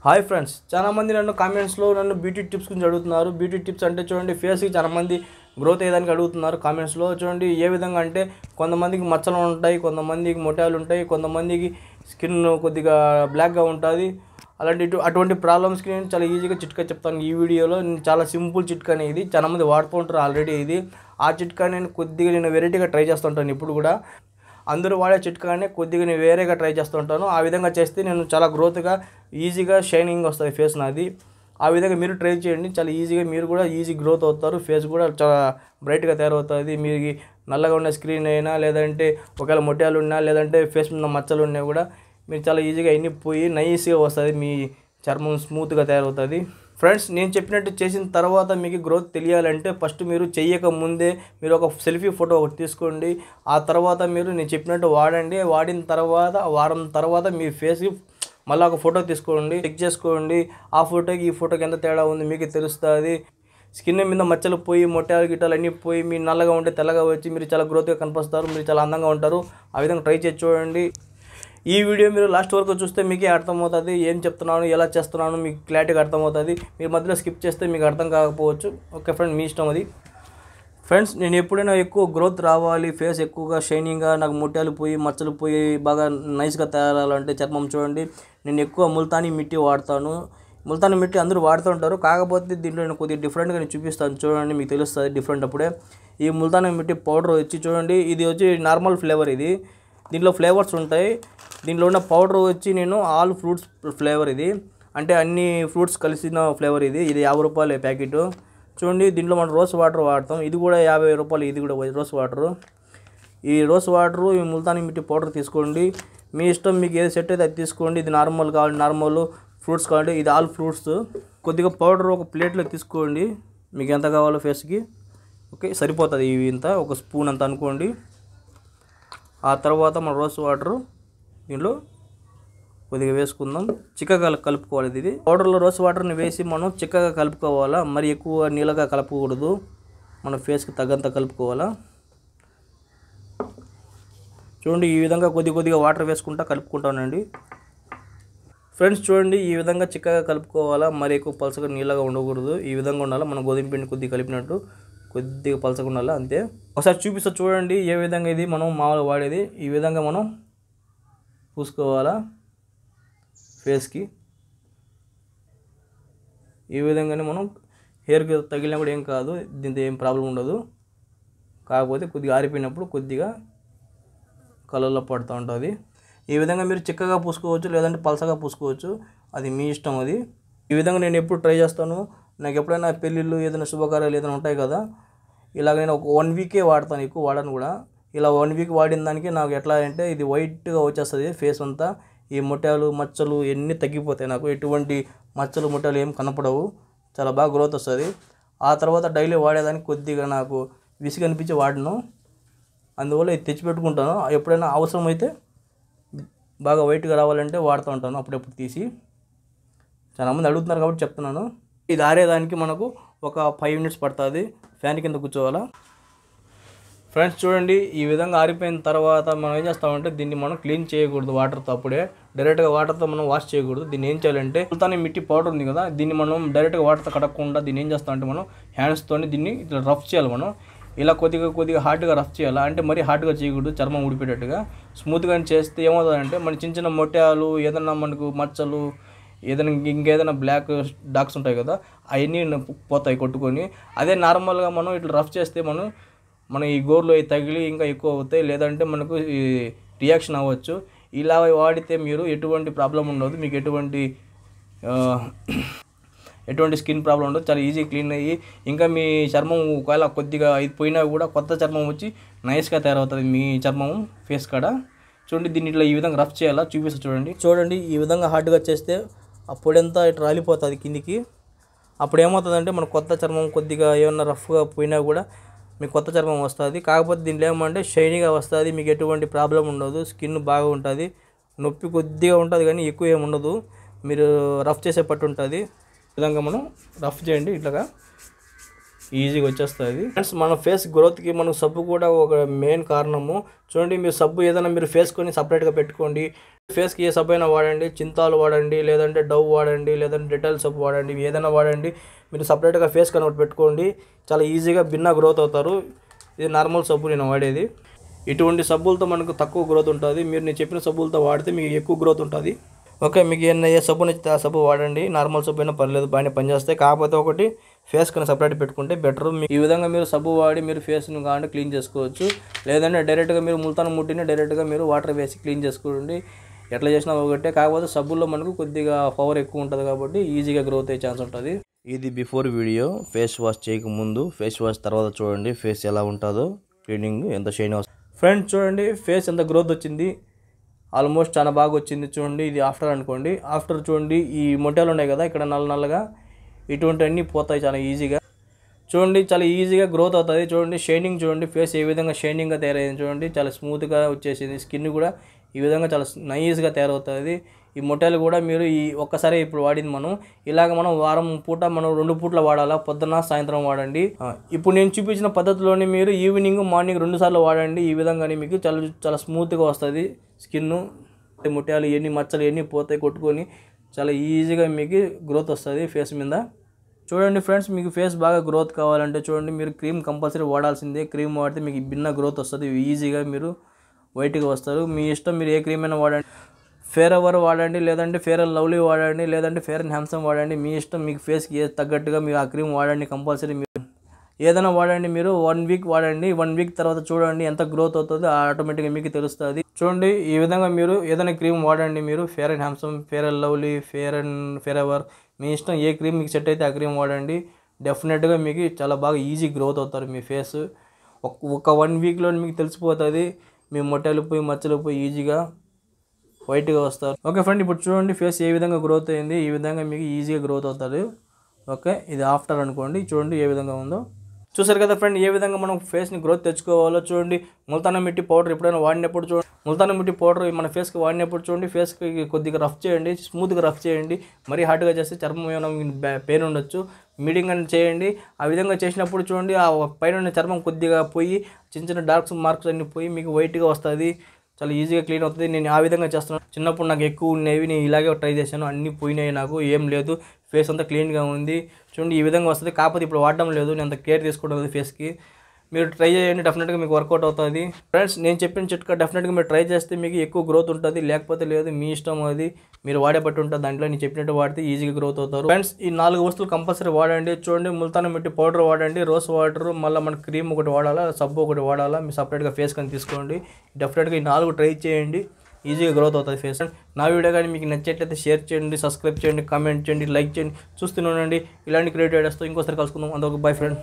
Hi friends, చాలామంది నన్ను కామెంట్స్లో బ్యూటీ టిప్స్ గురించి అడుగుతున్నారు. బ్యూటీ టిప్స్ అంటే చూడండి, ఫేస్కి చాలామంది గ్రోత్ అయ్యేదానికి అడుగుతున్నారు కామెంట్స్లో. చూడండి ఏ విధంగా అంటే కొంతమందికి మచ్చలు ఉంటాయి, కొంతమందికి మొటాలు ఉంటాయి, కొంతమందికి స్కిన్ కొద్దిగా బ్లాక్గా ఉంటుంది. అటువంటి ప్రాబ్లమ్స్కి నేను చాలా ఈజీగా చిట్కా చెప్తాను ఈ వీడియోలో. నేను చాలా సింపుల్ చిట్కానే ఇది, చాలామంది వాడుతూ ఉంటారు ఆల్రెడీ ఇది. ఆ చిట్కా నేను వెరైటీగా ట్రై చేస్తుంటాను ఇప్పుడు కూడా. అందరూ వాడే చిట్కానే కొద్దిగా నేను వేరేగా ట్రై చేస్తుంటాను. ఆ విధంగా చేస్తే నేను చాలా గ్రోత్గా ఈజీగా షైనింగ్ వస్తుంది ఫేస్ నాది. ఆ విధంగా మీరు ట్రై చేయండి, చాలా ఈజీగా మీరు కూడా ఈజీ గ్రోత్ అవుతారు. ఫేస్ కూడా చాలా బ్రైట్గా తయారవుతుంది. మీకు నల్లగా ఉన్న స్క్రీన్ అయినా, లేదంటే ఒకవేళ మొట్యాలు ఉన్నా, లేదంటే ఫేస్ మీద మచ్చలు ఉన్నా కూడా మీరు చాలా ఈజీగా అన్నీ పోయి నైస్గా వస్తుంది. మీ చర్మం స్మూత్గా తయారవుతుంది. ఫ్రెండ్స్, నేను చెప్పినట్టు చేసిన తర్వాత మీకు గ్రోత్ తెలియాలంటే ఫస్ట్ మీరు చెయ్యక ముందే మీరు ఒక సెల్ఫీ ఫోటో ఒకటి తీసుకోండి. ఆ తర్వాత మీరు నేను చెప్పినట్టు వాడండి. వాడిన తర్వాత వారం తర్వాత మీ ఫేస్కి మళ్ళీ ఒక ఫోటో తీసుకోండి, చెక్ చేసుకోండి. ఆ ఫోటోకి ఈ ఫోటోకి ఎంత తేడా ఉంది మీకు తెలుస్తుంది. స్కిన్ మీద మచ్చలు పోయి, మొట్టాలు గిట్టాలు అన్నీ పోయి, మీరు నల్లగా ఉంటే తెల్లగా వచ్చి మీరు చాలా గ్రోత్గా కనిపిస్తారు, మీరు చాలా అందంగా ఉంటారు. ఆ విధంగా ట్రై చేసి చూడండి. ఈ వీడియో మీరు లాస్ట్ వరకు చూస్తే మీకే అర్థమవుతుంది ఏం చెప్తున్నాను, ఎలా చేస్తున్నాను మీకు క్లారిటీగా అర్థమవుతుంది. మీరు మధ్యలో స్కిప్ చేస్తే మీకు అర్థం కాకపోవచ్చు. ఓకే ఫ్రెండ్, మీ ఇష్టం అది. ఫ్రెండ్స్, నేను ఎప్పుడైనా ఎక్కువ గ్రోత్ రావాలి, ఫేస్ ఎక్కువగా షైనింగ్గా, నాకు మొట్టాలు పోయి మచ్చలు పోయి బాగా నైస్గా తయారాలంటే చర్మం చూడండి, నేను ఎక్కువ ముల్తానీ మిట్టి వాడతాను. ముల్తానీ మిట్టి అందరూ వాడుతూ ఉంటారు, కాకపోతే దీంట్లో నేను కొద్దిగా డిఫరెంట్గా నేను చూపిస్తాను చూడండి, మీకు తెలుస్తుంది డిఫరెంట్. అప్పుడే ఈ ముల్తానీ మిట్టి పౌడర్ వచ్చి చూడండి, ఇది వచ్చి నార్మల్ ఫ్లేవర్. ఇది దీంట్లో ఫ్లేవర్స్ ఉంటాయి. దీంట్లో ఉన్న పౌడర్ వచ్చి నేను ఆల్ ఫ్రూట్స్ ఫ్లేవర్. ఇది అంటే అన్ని ఫ్రూట్స్ కలిసిన ఫ్లేవర్. ఇది 50 రూపాయలు ప్యాకెట్. చూడండి, దీంట్లో మనం రోజ్ వాటర్ వాడతాం. ఇది కూడా 50 రూపాయలు. ఇది కూడా రోజ్ వాటరు. ఈ రోజ్ వాటరు, ఈ ముల్తానీ మిట్టి పౌడర్ తీసుకోండి. మీ ఇష్టం, మీకు ఏది సెట్ అయితే అది తీసుకోండి. ఇది నార్మల్ కావాలి, నార్మల్ ఫ్రూట్స్ కావాలి, ఇది ఆల్ ఫ్రూట్స్. కొద్దిగా పౌడర్ ఒక ప్లేట్లో తీసుకోండి, మీకు ఎంత కావాలో ఫేస్కి. ఓకే, సరిపోతుంది. ఇవి ఇంత ఒక స్పూన్ అంత అనుకోండి. ఆ తర్వాత మన రోజ్ వాటరు దీంట్లో కొద్దిగా వేసుకుందాం. చిక్కగా కలుపుకోవాలి. ఇది పౌడర్లో రోజ్ వాటర్ని వేసి మనం చిక్కగా కలుపుకోవాలా, మరి ఎక్కువ నీళ్ళగా కలపకూడదు. మన ఫేస్కి తగ్గంత కలుపుకోవాలా. చూడండి, ఈ విధంగా కొద్దిగా వాటర్ వేసుకుంటా కలుపుకుంటానండి. ఫ్రెండ్స్ చూడండి, ఈ విధంగా చిక్కగా కలుపుకోవాలా, మరి ఎక్కువ పలసగా నీళ్ళగా ఉండకూడదు. ఈ విధంగా ఉండాలి. మనం గోధుమ పిండి కొద్దిగా కలిపినట్టు కొద్దిగా పలసగా ఉండాలి, అంతే. ఒకసారి చూపిస్తా చూడండి ఏ విధంగా ఇది మనం మామూలుగా వాడేది. ఈ విధంగా మనం పూసుకోవాలా ఫేస్కి. ఈ విధంగానే మనం హెయిర్కి తగిలినా కూడా ఏం కాదు, దీంతో ఏం ప్రాబ్లం ఉండదు. కాకపోతే కొద్దిగా ఆరిపోయినప్పుడు కొద్దిగా కలర్లో పడుతూ ఉంటుంది. ఈ విధంగా మీరు చిక్కగా పూసుకోవచ్చు, లేదంటే పలసగా పూసుకోవచ్చు, అది మీ ఇష్టం. అది ఈ విధంగా నేను ఎప్పుడు ట్రై చేస్తాను. నాకు ఎప్పుడైనా పెళ్ళిళ్ళు, ఏదైనా శుభకార్యాలు ఏదైనా ఉంటాయి కదా, ఇలాగ నేను ఒక 1 వీకే వాడతాను, ఎక్కువ వాడను కూడా. ఇలా 1 వీక్ వాడిన దానికి నాకు ఎట్లా అంటే ఇది వైట్గా వచ్చేస్తుంది ఫేస్ అంతా. ఈ మొట్టాలు మచ్చలు ఎన్ని తగ్గిపోతాయి, నాకు ఎటువంటి మచ్చలు మొట్టాలు ఏం కనపడవు, చాలా బాగా గ్రోత్ వస్తుంది. ఆ తర్వాత డైలీ వాడేదానికి కొద్దిగా నాకు విసిగి అనిపించి వాడను, అందువల్ల ఇది తెచ్చిపెట్టుకుంటాను. ఎప్పుడైనా అవసరమైతే బాగా వైట్గా రావాలంటే వాడుతూ ఉంటాను అప్పుడప్పుడు తీసి. చాలామంది అడుగుతున్నారు కాబట్టి చెప్తున్నాను. ఇది ఆరేదానికి మనకు ఒక 5 మినిట్స్ పడుతుంది. ఫ్యాన్ కింద కూర్చోవాలా. ఫ్రెండ్స్ చూడండి, ఈ విధంగా ఆరిపోయిన తర్వాత మనం ఏం చేస్తామంటే దీన్ని మనం క్లీన్ చేయకూడదు వాటర్తో. అప్పుడే డైరెక్ట్గా వాటర్తో మనం వాష్ చేయకూడదు. దీన్ని ఏం చేయాలంటే ముల్తానీ మిట్టి పౌడర్ ఉంది కదా, దీన్ని మనం డైరెక్ట్గా వాటర్తో కడగకుండా దీన్ని ఏం చేస్తామంటే మనం హ్యాండ్స్తో దీన్ని ఇట్లా రఫ్ చేయాలి. మనం ఇలా కొద్దిగా హార్డ్గా రఫ్ చేయాలి. అంటే మరీ హార్డ్గా చేయకూడదు, చర్మం ఊడిపోయేటట్టుగా స్మూత్గా చేస్తే ఏమవుతుందంటే మన చిన్న మొట్టాలు, ఏదైనా మనకు మచ్చలు, ఏదైనా ఇంకేదైనా బ్లాక్ డార్క్స్ ఉంటాయి కదా, అవన్నీ పోతాయి కొట్టుకొని. అదే నార్మల్గా మనం ఇట్లా రఫ్ చేస్తే మన ఈ గోర్లు అవి తగిలి ఇంకా ఎక్కువ అవుతాయి, లేదంటే మనకు రియాక్షన్ అవ్వచ్చు. ఇలా వాడితే మీరు ఎటువంటి ప్రాబ్లం ఉండదు, మీకు ఎటువంటి స్కిన్ ప్రాబ్లం ఉండదు, చాలా ఈజీ క్లీన్ అయ్యి ఇంకా మీ చర్మం ఒకవేళ కొద్దిగా ఇది పోయినా కూడా కొత్త చర్మం వచ్చి నైస్గా తయారవుతుంది మీ చర్మం ఫేస్ కాడ. చూడండి, దీన్ని ఇట్లా ఈ విధంగా రఫ్ చేయాలా, చూపిస్తా చూడండి. ఈ విధంగా హార్డ్గా చేస్తే ఆ పొడంతా ఇట్లా రాలిపోతుంది కిందికి. అప్పుడు ఏమవుతుందంటే మన కొత్త చర్మం కొద్దిగా ఏమన్నా రఫ్గా పోయినా కూడా మీకు కొత్త చర్మం వస్తుంది. కాకపోతే దీంట్లో ఏమంటే షైనీగా వస్తుంది, మీకు ఎటువంటి ప్రాబ్లం ఉండదు, స్కిన్ బాగా ఉంటుంది. నొప్పి కొద్దిగా ఉంటుంది కానీ ఎక్కువ ఏమి ఉండదు, మీరు రఫ్ చేసే పట్టు ఉంటుంది. ఈ విధంగా మనం రఫ్ చేయండి, ఇట్లాగా ఈజీగా వచ్చేస్తుంది. ఫ్రెండ్స్, మన ఫేస్ గ్రోత్కి మన సబ్బు కూడా ఒక మెయిన్ కారణము. చూడండి, మీరు సబ్బు ఏదైనా మీరు ఫేస్ కొని సపరేట్గా పెట్టుకోండి. ఫేస్కి ఏ సబ్బు అయినా వాడండి, చింతాలు వాడండి, లేదంటే డవ్ వాడండి, లేదంటే డెటాల్ సబ్బు వాడండి, ఏదైనా వాడండి. మీరు సపరేట్గా ఫేస్ కనెక్ట్ పెట్టుకోండి, చాలా ఈజీగా భిన్న గ్రోత్ అవుతారు. ఇది నార్మల్ సబ్బు నేను వాడేది. ఇటువంటి సబ్బులతో మనకు తక్కువ గ్రోత్ ఉంటుంది. మీరు నేను చెప్పిన సబ్బులతో వాడితే మీకు ఎక్కువ గ్రోత్ ఉంటుంది. ఓకే, మీకు ఏ సబ్బు నచ్చితే ఆ సబ్బు వాడండి. నార్మల్ సబ్బు అయినా పర్లేదు, బాగానే పనిచేస్తాయి. కాకపోతే ఒకటి ఫేస్ కన్నా సపరేట్ పెట్టుకుంటే బెటర్. ఈ విధంగా మీరు సబ్బు వాడి మీరు ఫేస్ను కావాలంటే క్లీన్ చేసుకోవచ్చు. లేదంటే డైరెక్ట్గా మీరు ముల్తాన్ ముట్టిని డైరెక్ట్గా మీరు వాటర్ వేసి క్లీన్ చేసుకోండి. ఎట్లా చేసినా ఒకటే, కాకపోతే సబ్బుల్లో మనకు కొద్దిగా పవర్ ఎక్కువ ఉంటుంది కాబట్టి ఈజీగా గ్రోత్ అయ్యే ఛాన్స్ ఉంటుంది. ఇది బిఫోర్ వీడియో. ఫేస్ వాష్ చేయకముందు, ఫేస్ వాష్ తర్వాత చూడండి ఫేస్ ఎలా ఉంటుందో, క్లీనింగ్ ఎంత షైన్ వస్తుంది. ఫ్రెండ్స్ చూడండి ఫేస్ ఎంత గ్రోత్ వచ్చింది, ఆల్మోస్ట్ చాలా బాగా వచ్చింది. చూడండి ఇది ఆఫ్టర్ అనుకోండి. ఆఫ్టర్ చూడండి ఈ మొట్టాలు ఉన్నాయి కదా ఇక్కడ నల్లగా, ఇటువంటివన్నీ పోతాయి చాలా ఈజీగా. చూడండి చాలా ఈజీగా గ్రోత్ అవుతుంది. చూడండి షైనింగ్, చూడండి ఫేస్ ఏ విధంగా షైనింగ్గా తయారైంది. చూడండి చాలా స్మూత్గా వచ్చేసింది. స్కిన్ కూడా ఈ విధంగా చాలా నైస్గా తయారవుతుంది. ఈ మొట్టాలు కూడా మీరు ఈ ఒక్కసారి ఇప్పుడు వాడింది మనం ఇలాగ మనం వారం పూట మనం 2 పూట్ల వాడాలా, పొద్దున్న సాయంత్రం వాడండి. ఇప్పుడు నేను చూపించిన పద్ధతిలోనే మీరు ఈవినింగ్ మార్నింగ్ 2 సార్లు వాడండి. ఈ విధంగానే మీకు చాలా స్మూత్గా వస్తుంది స్కిన్. ముట్టాలు ఎన్ని మచ్చలు ఎన్ని పోతాయి కొట్టుకొని చాలా ఈజీగా మీకు గ్రోత్ వస్తుంది ఫేస్ మీద. చూడండి ఫ్రెండ్స్, మీకు ఫేస్ బాగా గ్రోత్ కావాలంటే చూడండి మీరు క్రీమ్ కంపల్సరీ వాడాల్సిందే. క్రీమ్ వాడితే మీకు భిన్న గ్రోత్ వస్తుంది, ఈజీగా మీరు వైట్గా వస్తారు. మీ ఇష్టం, మీరు ఏ క్రీమ్ అయినా వాడండి. ఫేర్ ఎవర్ వాడండి, లేదంటే ఫేర్ అండ్ లవ్లీ వాడండి, లేదంటే ఫేర్ అండ్ హ్యాండ్సమ్ వాడండి. మీ ఇష్టం, మీకు ఫేస్కి ఏ తగ్గట్టుగా మీరు ఆ క్రీమ్ వాడండి. కంపల్సరీ మీరు ఏదైనా వాడండి. మీరు 1 వీక్ వాడండి. 1 వీక్ తర్వాత చూడండి ఎంత గ్రోత్ అవుతుందో ఆటోమేటిక్గా మీకు తెలుస్తుంది. చూడండి ఈ విధంగా మీరు ఏదైనా క్రీమ్ వాడండి. మీరు fair and handsome, fair and lovely, fair ever, మీ ఇష్టం ఏ క్రీమ్ మీకు సెట్ అయితే ఆ క్రీమ్ వాడండి. డెఫినెట్గా మీకు చాలా బాగా ఈజీ గ్రోత్ అవుతారు మీ ఫేస్. ఒక 1 వీక్లో మీకు తెలిసిపోతుంది. మీ మొట్టలు పోయి మచ్చలు పోయి ఈజీగా వైట్గా వస్తారు. ఓకే ఫ్రెండ్, ఇప్పుడు చూడండి ఫేస్ ఏ విధంగా గ్రోత్ అయింది. ఈ విధంగా మీకు ఈజీగా గ్రోత్ అవుతుంది. ఓకే, ఇది ఆఫ్టర్ అనుకోండి. చూడండి ఏ విధంగా ఉందో. చూసారు కదా ఫ్రెండ్, ఏ విధంగా మనం ఫేస్ని గ్రోత్ తెచ్చుకోవాలో. చూడండి ముల్తానా మిట్టి పౌడర్ ఎప్పుడైనా వాడినప్పుడు చూడండి, ముల్తానా మిట్టి పౌడర్ మన ఫేస్కి వాడినప్పుడు చూడండి ఫేస్కి కొద్దిగా రఫ్ చేయండి, స్మూత్గా రఫ్ చేయండి. మరీ హార్డ్గా చేస్తే చర్మం ఏమైనా పెయిన్ ఉండొచ్చు. మీడియంగా చేయండి. ఆ విధంగా చేసినప్పుడు చూడండి ఆ పైన చర్మం కొద్దిగా పోయి చిన్న డార్క్స్ మార్క్స్ అన్ని పోయి మీకు వైట్గా వస్తుంది. చాలా ఈజీగా క్లీన్ అవుతుంది. నేను ఆ విధంగా చేస్తున్నాను. చిన్నప్పుడు నాకు ఎక్కువ ఉండేవి, నేను ఇలాగే ట్రై చేశాను, అన్నీ పోయినాయి, నాకు ఏం లేదు, ఫేస్ అంతా క్లీన్గా ఉంది. చూడండి ఈ విధంగా వస్తుంది. కాకపోతే ఇప్పుడు వాడడం లేదు, నేను అంత కేర్ తీసుకోవడం లేదు ఫేస్కి. మీరు ట్రై చేయండి, డెఫినెట్గా మీకు వర్కౌట్ అవుతుంది. ఫ్రెండ్స్ నేను చెప్పిన చిట్కా డెఫినెట్గా మీరు ట్రై చేస్తే మీకు ఎక్కువ గ్రోత్ ఉంటుంది, లేకపోతే లేదు, మీ ఇష్టం, అది మీరు వాడే పట్టి ఉంటుంది. దాంట్లో నేను చెప్పినట్టు వాడితే ఈజీగా గ్రోత్ అవుతారు. ఫ్రెండ్స్ ఈ 4 వస్తువులు కంపల్సరీ వాడండి. చూడండి ముల్తానా మిట్టి పౌడర్ వాడండి, రోజ్ వాటర్, మళ్ళీ మన క్రీమ్ ఒకటి వాడాలా, సబ్బు ఒకటి వాడాలా, మీరు సపరేట్గా ఫేస్ కానీ తీసుకోండి. డెఫినెట్గా ఈ 4 ట్రై చేయండి, ఈజీగా గ్రోత్ అవుతుంది ఫేస్. నా వీడియో కానీ మీకు నచ్చేట్లయితే షేర్ చేయండి, సబ్స్క్రైబ్ చేయండి, కామెంట్ చేయండి, లైక్ చేయండి. చూస్తూనే ఉండండి ఇలాంటి క్రియేటివ్ ఐడియాస్తో. ఇంకోసారి కలుసుకుందాం. అందరికీ బై ఫ్రెండ్.